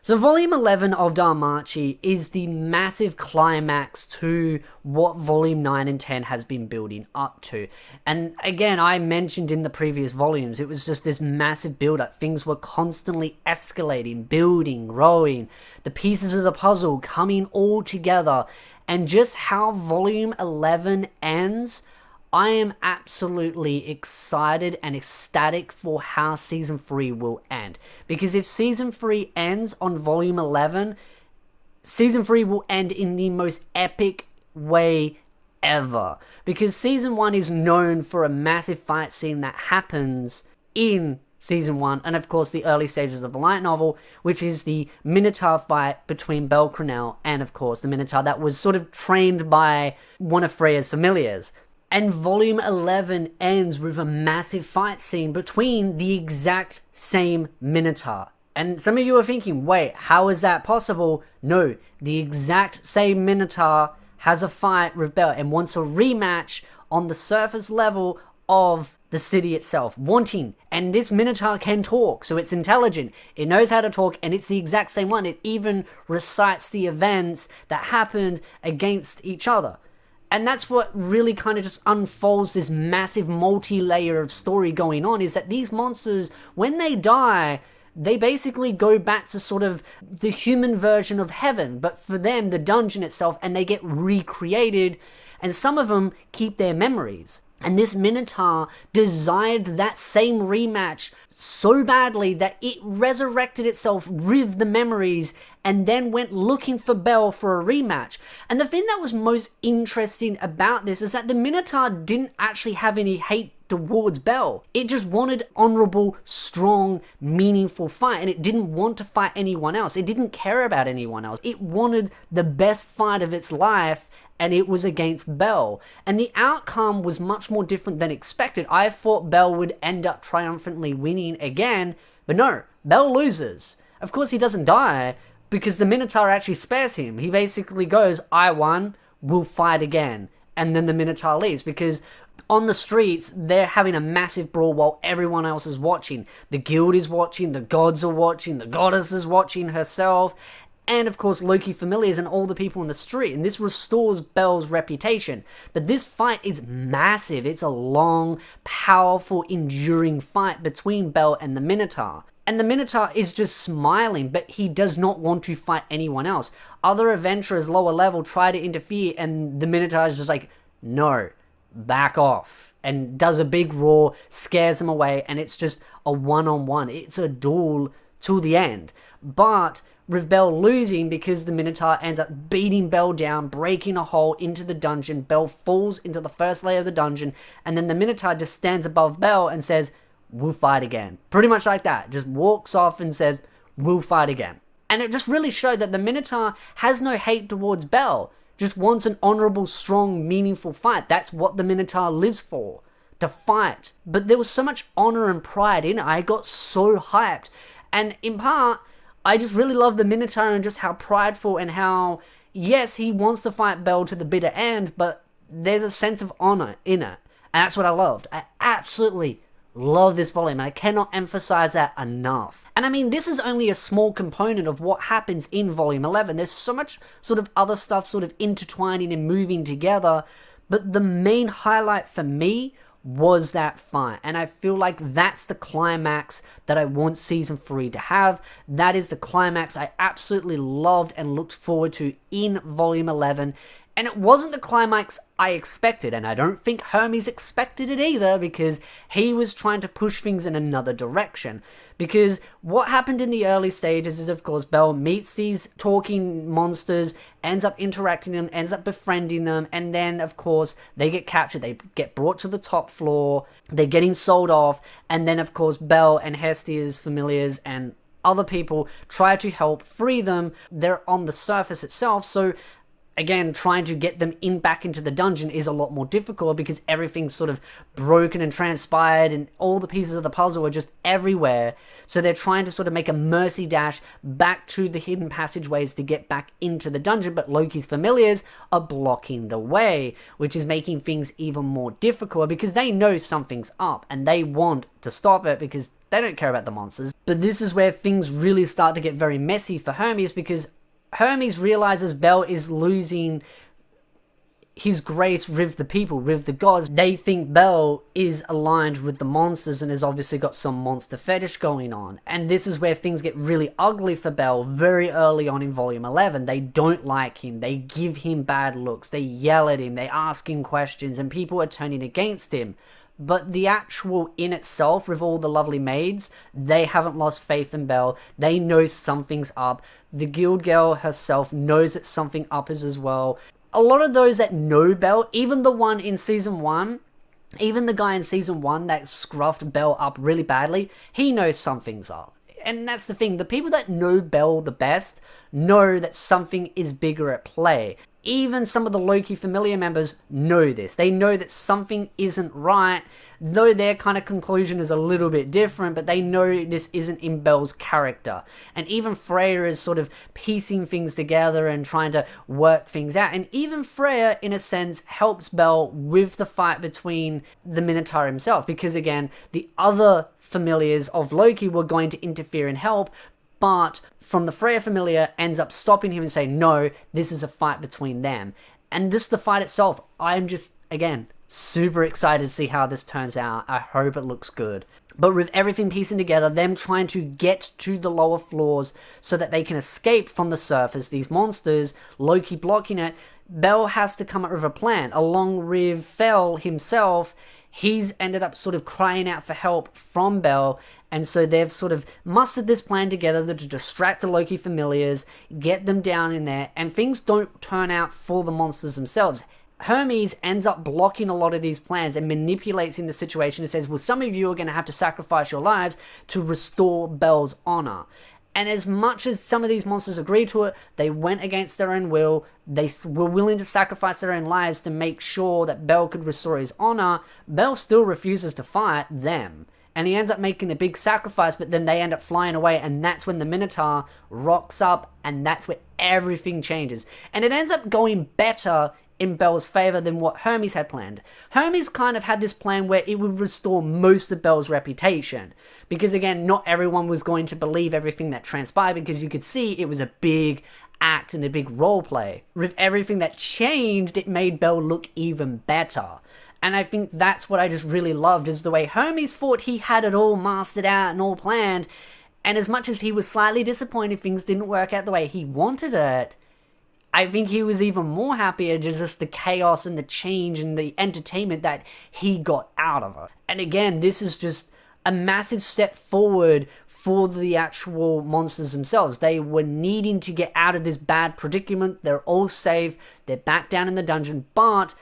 So Volume 11 of DanMachi is the massive climax to what Volume 9 and 10 has been building up to. And again, I mentioned in the previous volumes, it was just this massive build-up. Things were constantly escalating, building, growing, the pieces of the puzzle coming all together. And just how Volume 11 ends, I am absolutely excited and ecstatic for how Season 3 will end. Because if Season 3 ends on Volume 11, Season 3 will end in the most epic way ever. Because Season 1 is known for a massive fight scene that happens in Season 1, and of course the early stages of the light novel, which is the Minotaur fight between Cranel and of course the Minotaur that was sort of trained by one of Freya's familiars. And Volume 11 ends with a massive fight scene between the exact same Minotaur. And some of you are thinking, wait, how is that possible? No, the exact same Minotaur has a fight with Belle and wants a rematch on the surface level of the city itself, wanting. And this Minotaur can talk, so it's intelligent. It knows how to talk, and it's the exact same one. It even recites the events that happened against each other. And that's what really kind of just unfolds this massive multi-layer of story going on, is that these monsters, when they die, they basically go back to sort of the human version of heaven, but for them, the dungeon itself, and they get recreated, and some of them keep their memories. And this Minotaur desired that same rematch so badly that it resurrected itself with the memories and then went looking for Belle for a rematch. And the thing that was most interesting about this is that the Minotaur didn't actually have any hate towards Belle. It just wanted honorable, strong, meaningful fight, and it didn't want to fight anyone else. It didn't care about anyone else. It wanted the best fight of its life, and it was against Belle. And the outcome was much more different than expected. I thought Belle would end up triumphantly winning again, but no, Belle loses. Of course he doesn't die, because the Minotaur actually spares him. He basically goes, I won, we'll fight again. And then the Minotaur leaves, because on the streets, they're having a massive brawl while everyone else is watching. The guild is watching, the gods are watching, the goddess is watching herself, and of course Loki familiars and all the people in the street, and this restores Belle's reputation. But this fight is massive. It's a long, powerful, enduring fight between Belle and the Minotaur. And the Minotaur is just smiling, but he does not want to fight anyone else. Other adventurers lower level try to interfere, and the Minotaur is just like, no, back off. And does a big roar, scares them away, and it's just a one-on-one. It's a duel till the end. But with Belle losing, because the Minotaur ends up beating Belle down, breaking a hole into the dungeon, Belle falls into the first layer of the dungeon, and then the Minotaur just stands above Belle and says, we'll fight again. Pretty much like that. Just walks off and says, we'll fight again. And it just really showed that the Minotaur has no hate towards Belle. Just wants an honorable, strong, meaningful fight. That's what the Minotaur lives for. To fight. But there was so much honor and pride in it. I got so hyped. And in part, I just really love the Minotaur and just how prideful and how, yes, he wants to fight Belle to the bitter end, but there's a sense of honor in it. And that's what I loved. I absolutely love this volume, and I cannot emphasize that enough. And I mean, this is only a small component of what happens in Volume 11. There's so much sort of other stuff sort of intertwining and moving together, but the main highlight for me was that fight, and I feel like that's the climax that I want Season 3 to have. That is the climax I absolutely loved and looked forward to in Volume 11. And it wasn't the climax I expected, and I don't think Hermes expected it either, because he was trying to push things in another direction. Because what happened in the early stages is, of course, Belle meets these talking monsters, ends up interacting with them, ends up befriending them, and then, of course, they get captured. They get brought to the top floor, they're getting sold off, and then, of course, Belle and Hestia's familiars and other people try to help free them. They're on the surface itself, so again, trying to get them back into the dungeon is a lot more difficult because everything's sort of broken and transpired and all the pieces of the puzzle are just everywhere. So they're trying to sort of make a mercy dash back to the hidden passageways to get back into the dungeon, but Loki's familiars are blocking the way, which is making things even more difficult because they know something's up and they want to stop it because They don't care about the monsters. But this is where things really start to get very messy for Hermes, because Hermes realizes Bel is losing his grace with the people, with the gods. They think Bel is aligned with the monsters and has obviously got some monster fetish going on. And this is where things get really ugly for Bel very early on in Volume 11. They don't like him. They give him bad looks. They yell at him. They ask him questions, and people are turning against him. But the actual in itself, with all the lovely maids, they haven't lost faith in Bel. They know something's up. The guild girl herself knows that something up is as well. A lot of those that know Bel, even the one in Season 1, even the guy in Season 1 that scruffed Bel up really badly, he knows something's up. And that's the thing, the people that know Bel the best know that something is bigger at play. Even some of the Loki familiar members know this. They know that something isn't right, though their kind of conclusion is a little bit different, but they know this isn't in Bel's character. And even Freya is sort of piecing things together and trying to work things out. And even Freya, in a sense, helps Bel with the fight between the Minotaur himself, because again, the other familiars of Loki were going to interfere and help, but from the Freya familiar ends up stopping him and saying, no, this is a fight between them. And just the fight itself, I'm just, again, super excited to see how this turns out. I hope it looks good. But with everything piecing together, them trying to get to the lower floors so that they can escape from the surface, these monsters, Loki blocking it, Bel has to come up with a plan. Along with Fel himself, he's ended up sort of crying out for help from Bel, and so they've sort of mustered this plan together to distract the Loki familiars, get them down in there, and things don't turn out for the monsters themselves. Hermes ends up blocking a lot of these plans and manipulates in the situation and says, well, some of you are going to have to sacrifice your lives to restore Bel's honor. And as much as some of these monsters agreed to it, they went against their own will. They were willing to sacrifice their own lives to make sure that Bel could restore his honor. Bel still refuses to fight them. And he ends up making a big sacrifice, but then they end up flying away, and that's when the Minotaur rocks up, and that's where everything changes. And it ends up going better in Bel's favor than what Hermes had planned. Hermes kind of had this plan where it would restore most of Bel's reputation. Because again, not everyone was going to believe everything that transpired, because you could see it was a big act and a big role play. With everything that changed, it made Bel look even better. And I think that's what I just really loved, is the way Hermes thought he had it all mastered out and all planned. And as much as he was slightly disappointed things didn't work out the way he wanted it, I think he was even more happy at just the chaos and the change and the entertainment that he got out of it. And again, this is just a massive step forward for the actual monsters themselves. They were needing to get out of this bad predicament. They're all safe. They're back down in the dungeon. But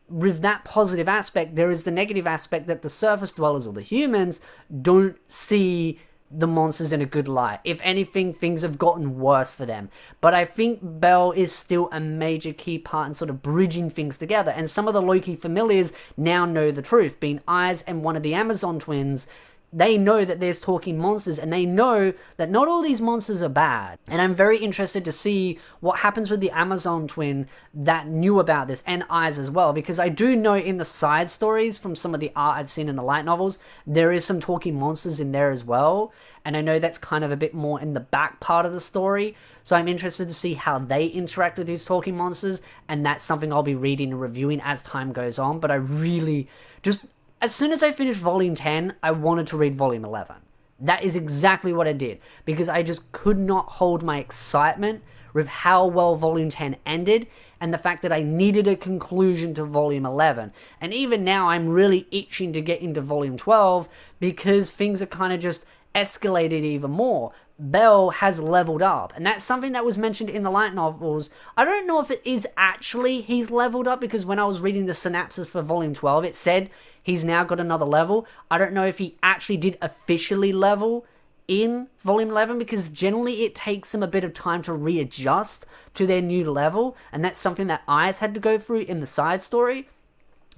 with that positive aspect, there is the negative aspect that the surface dwellers, or the humans, don't see the monsters in a good light. If anything, things have gotten worse for them. But I think Bel is still a major key part in sort of bridging things together. And some of the Loki familiars now know the truth, being Ais and one of the Amazon twins. They know that there's talking monsters, and they know that not all these monsters are bad. And I'm very interested to see what happens with the Amazon twin that knew about this, and Ais as well, because I do know in the side stories from some of the art I've seen in the light novels, there is some talking monsters in there as well. And I know that's kind of a bit more in the back part of the story. So I'm interested to see how they interact with these talking monsters, and that's something I'll be reading and reviewing as time goes on. But I really just, as soon as I finished Volume 10, I wanted to read Volume 11. That is exactly what I did, because I just could not hold my excitement with how well Volume 10 ended, and the fact that I needed a conclusion to Volume 11. And even now, I'm really itching to get into Volume 12, because things are kind of just escalated even more. Bel has leveled up, and that's something that was mentioned in the light novels. I don't know if it is actually he's leveled up, because when I was reading the synopsis for Volume 12, it said he's now got another level. I don't know if he actually did officially level in Volume 11, because generally it takes them a bit of time to readjust to their new level, and that's something that Ais had to go through in the side story.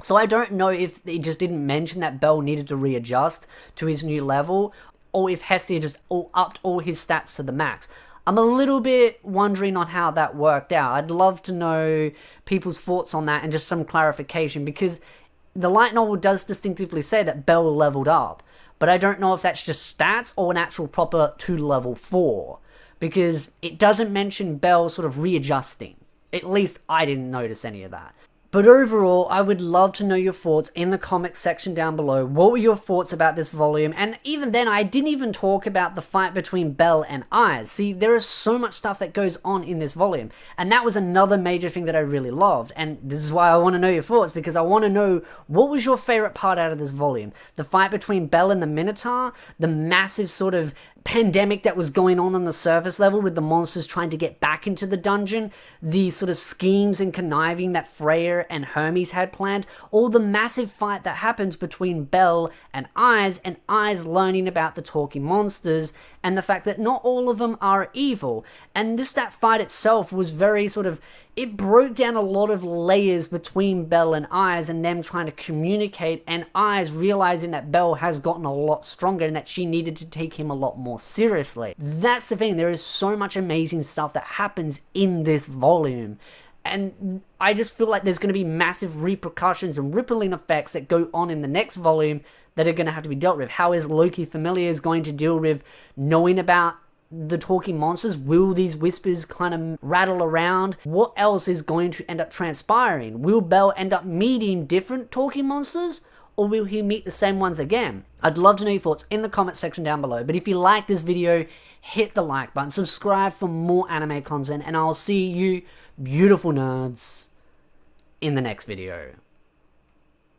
So I don't know if it just didn't mention that Bel needed to readjust to his new level, or if Hestia just upped all his stats to the max. I'm a little bit wondering on how that worked out. I'd love to know people's thoughts on that and just some clarification, because the light novel does distinctively say that Bel leveled up. but I don't know if that's just stats or an actual proper to level 4, because it doesn't mention Belle sort of readjusting. At least I didn't notice any of that. But overall, I would love to know your thoughts in the comments section down below. What were your thoughts about this volume? And even then, I didn't even talk about the fight between Belle and Ais. See, there is so much stuff that goes on in this volume. And that was another major thing that I really loved. And this is why I want to know your thoughts, because I want to know, what was your favorite part out of this volume? The fight between Belle and the Minotaur? The massive sort of pandemic that was going on the surface level with the monsters trying to get back into the dungeon, the sort of schemes and conniving that Freya and Hermes had planned, all the massive fight that happens between Belle and Ais learning about the talking monsters, and the fact that not all of them are evil. And just that fight itself was very sort of, it broke down a lot of layers between Belle and Ais, and them trying to communicate, and Ais realizing that Belle has gotten a lot stronger and that she needed to take him a lot more seriously. That's the thing, there is so much amazing stuff that happens in this volume. And I just feel like there's going to be massive repercussions and rippling effects that go on in the next volume that are going to have to be dealt with. How is Loki Familiar going to deal with knowing about the talking monsters? Will these whispers kind of rattle around? What else is going to end up transpiring? Will Belle end up meeting different talking monsters? Or will he meet the same ones again? I'd love to know your thoughts in the comments section down below. But if you like this video, hit the like button, subscribe for more anime content, and I'll see you beautiful nerds in the next video.